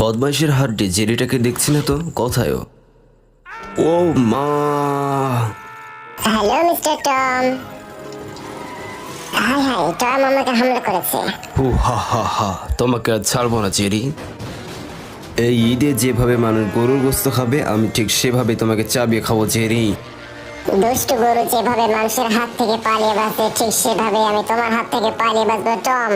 বদমাইশের হাড্ডি জেরিটাকে দেখছি না তো, কোথায় ও? ও মা! Hello mister Tom. High high, Tom আমাকে হামলা করেছে। হু হা হা হা, তোমাকে আর ছাড়বো না জেরি। এই ঈদে যেভাবে মানুষ গরুর গোস্ত খাবে, আমি ঠিক সেভাবে তোমাকে চাবিয়ে খাবো জেরি। দুষ্টু গরু যেভাবে মানুষের হাত থেকে পালিয়ে বাঁচে, ঠিক সেভাবে আমি তোমার হাত থেকে পালিয়ে বাঁচবো টম।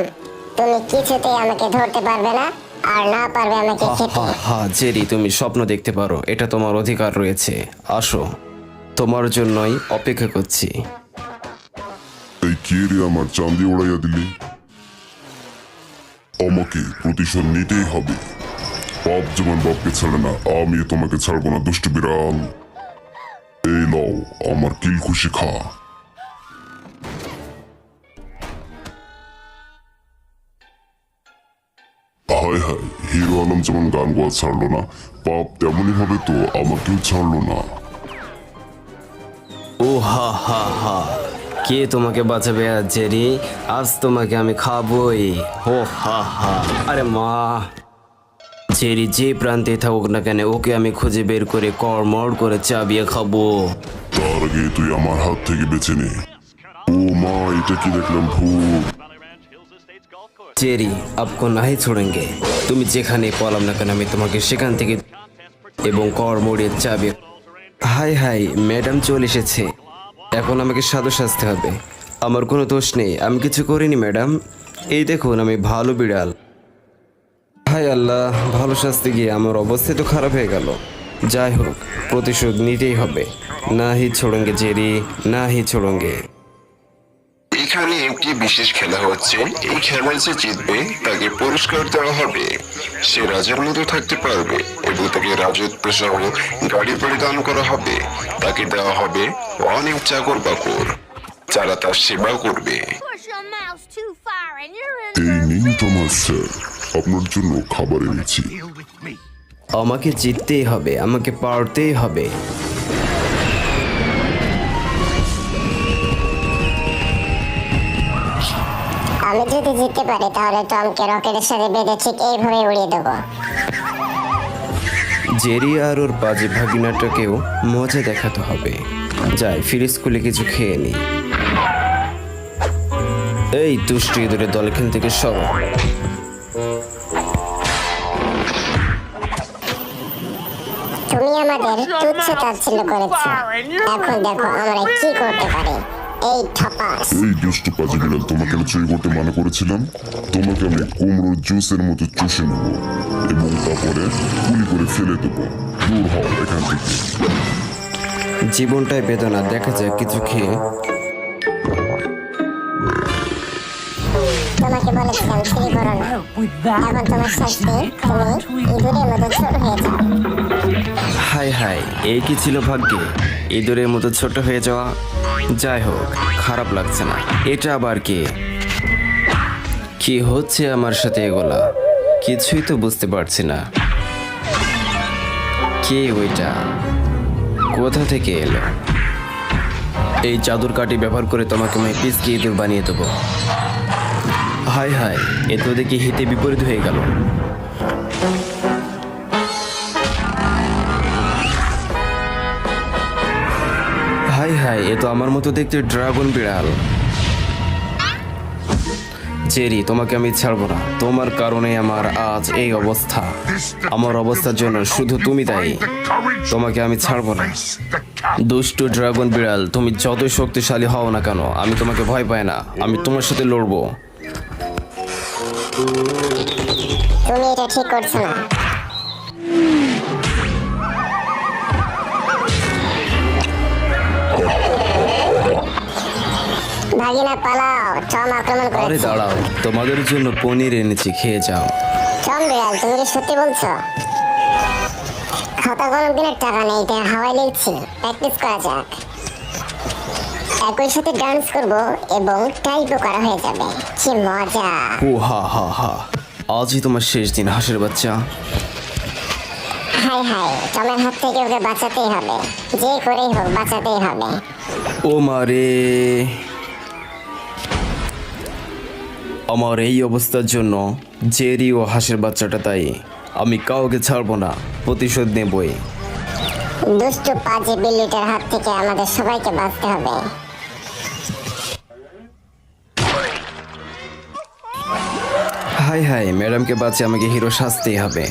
তুমি কিছুতেই আমাকে ধরতে পারবে না, আর না পারবে আমাকে হা খেতে। হা হা, জেরি তুমি স্বপ্ন দেখতে পারো, এটা তোমার অধিকার রয়েছে। আসো, তোমার জন্যই অপেক্ষা করছি। এই কে রে আমার চাঁদি উড়াইয়া দিলি? আমাকে প্রতিশোধ নিতেই হবে। বাপ যেমন বাপকে ছাড়ে না, আমি তোমাকে ছাড়বো না দুষ্টু বিড়াল। এই লও আমার কিল খুশি খা। হায় হায়, হিরো আলম যেমন গান গোয়া ছাড়লো না, পাপ তেমনই হবে তো আমাকেও ছাড়লো না। ও হা হা হা, কে তোমাকে বাঁচাবে আজ জেরি? আজ তোমাকে আমি খাবই। হো হা হা। আরে মা! জেরি যে প্রান্তে থাকুক না কেন, ওকে আমি খুঁজে বের করে কড়মড় করে চাবিয়ে খাবো। তার আগে তুই আমার হাত থেকে বেঁচে নে। ও মা, এটা কি দেখলাম? ভূত। জেরি, আপকো নাহি ছোড়েঙ্গে। তুমি যেখানে পলাম না কেন, আমি তোমাকে সেখান থেকে এবং কড়মড়ের চাবিয়ে। হাই হাই, ম্যাডাম চলে এসেছে। এখন আমাকে সাধু সাজতে হবে। আমার কোনো দোষ নেই, আমি কিছু করিনি ম্যাডাম। এই দেখুন, আমি ভালো বিড়াল। হাই আল্লাহ, ভালো সাজতে গিয়ে আমার অবস্থা তো খারাপ হয়ে গেল। যাই হোক, প্রতিশোধ নিতেই হবে। না হি ছোড়েঙ্গে জেরি, না হি ছোড়েঙ্গে। এখানে একটি বিশেষ খেলা হচ্ছে। এই খেলায় যে জিতবে তাকে পুরস্কার দেওয়া হবে। সে রাজার মতো থাকতে পারবে এবং তাকে রাজত্ব সহ গাড়ি বাড়ি দান করা হবে। তাকে দেওয়া হবে অনেক চাকর বাকর, যারা তার সেবা করবে। Push your mouse too far and you're in এই the নিন তোমার স্যার, আপনার জন্য খাবার এনেছি। আমাকে জিততেই হবে, আমাকে পারতেই হবে। আমি যদি জিততে পারি তাহলে টমকে রকেটের সাথে বেঁধে ঠিক এইভাবে উড়িয়ে দেবো। জেরি আর ওর বাজে ভাগিনাটাকেও মজা দেখাতে হবে। যাই, ফিরে স্কুলে কিছু খেয়ে নি। এই দুষ্টু ইঁদুরের দল এখান থেকে সরো। তুমি আমাদের তুচ্ছ তাচ্ছিল্য করেছো, এখন দেখো আমরা কি করতে পারি। এই ঠপাস। এই দুষ্টু পাজি বিড়াল, তোমাকে আমি চুরি করতে মানা করেছিলাম। তোমাকে আমি কুমড়োর জুসের মতো চুষে নেব এবং তারপরে গুলি করে ফেলে দেবো। দূর হও এখান থেকে। জীবনটাই বেদনা, দেখা যায় কিছু খেয়ে। তোমাকে বলেছিলাম চুরি করো না, এখন তোমার শাস্তি, তুমি ইঁদুরের মতো ছোট হয়ে যাও। হাই হাই, এই কি ছিল ভাগ্যে, ইঁদুরের মতো ছোট হয়ে যাওয়া। যাই হোক, খারাপ লাগছে না। এটা আবার কি হচ্ছে আমার সাথে এগুলা? কিছুই তো বুঝতে পারছি না। কে ওইটা? কোথা থেকে এলো? এই জাদুর কাঠি ব্যবহার করে তোমাকে আমি পিসকে ইঁদুর বানিয়ে দেবো। হাই হাই, এ তো দেখি হিতে বিপরীত হয়ে গেল। হাই হাই, এ তো আমার মতো দেখতে ড্রাগন বিড়াল। জেরি, তোমাকে আমি ছাড়বো না। তোমার কারণে আমার আজ এই অবস্থা। আমার অবস্থার জন্য শুধু তুমি দায়ী। তোমাকে আমি ছাড়বো না। দুষ্টু ড্রাগন বিড়াল, তুমি যতই শক্তিশালী হও না কেন, আমি তোমাকে ভয় পাই না। আমি তোমার সাথে লড়বো। তুমি এটা ঠিক করছো না। ভাগিনা পালাও, টম আক্রমণ আরে করেছে। দাঁড়াও, তোমাদের জন্য পনির এনেছি, খেয়ে যাও। টম বিড়াল, তুমি কি সত্যি বলছো? খাতা কলম দিনের টাকা নেই, তাই হাওয়াই লিখছি। প্র্যাকটিস করা যাক। একই সাথে ডান্স করব এবং টাইপও করা হয়ে যাবে। কি মজা! ও হা হা হা, আজই তোমার শেষ দিন হাঁসের বাচ্চা। হাই হাই, টমের হাত থেকে ওকে বাঁচাতেই হবে, যে করেই হোক বাঁচাতেই হবে। ও মারে, আমার এই অবস্থার জন্য জেরি ও হাঁসের বাচ্চাটা দায়ী। আমি কাউকে ছাড়বো না, প্রতিশোধ নেবই। দুষ্টু পাজি বিল্লিটার হাত থেকে আমাদের সবাইকে বাঁচতে হবে। হাই হাই, ম্যাডামকে বাঁচিয়ে আমাকে হিরো সাজতেই হবে।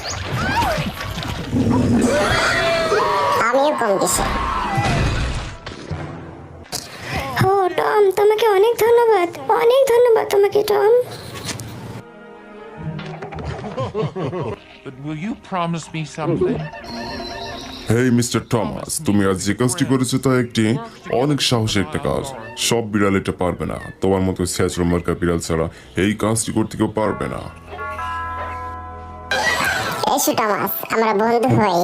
আমিও কম কিসে। ও টম, তোমাকে অনেক ধন্যবাদ, অনেক ধন্যবাদ তোমাকে Tom. But will you promise me something? Hey mister Thomas, তুমি আজ যে কাজটি করেছো তা একটি অনেক সাহসী একটা কাজ। সব বিড়াল এটা পারবে না, তোমার মতো স্যাচরো মার্কা বিড়াল ছাড়া এই কাজটি করতে কেউ পারবে না। এসো টমাস, আমরা বন্ধু হই।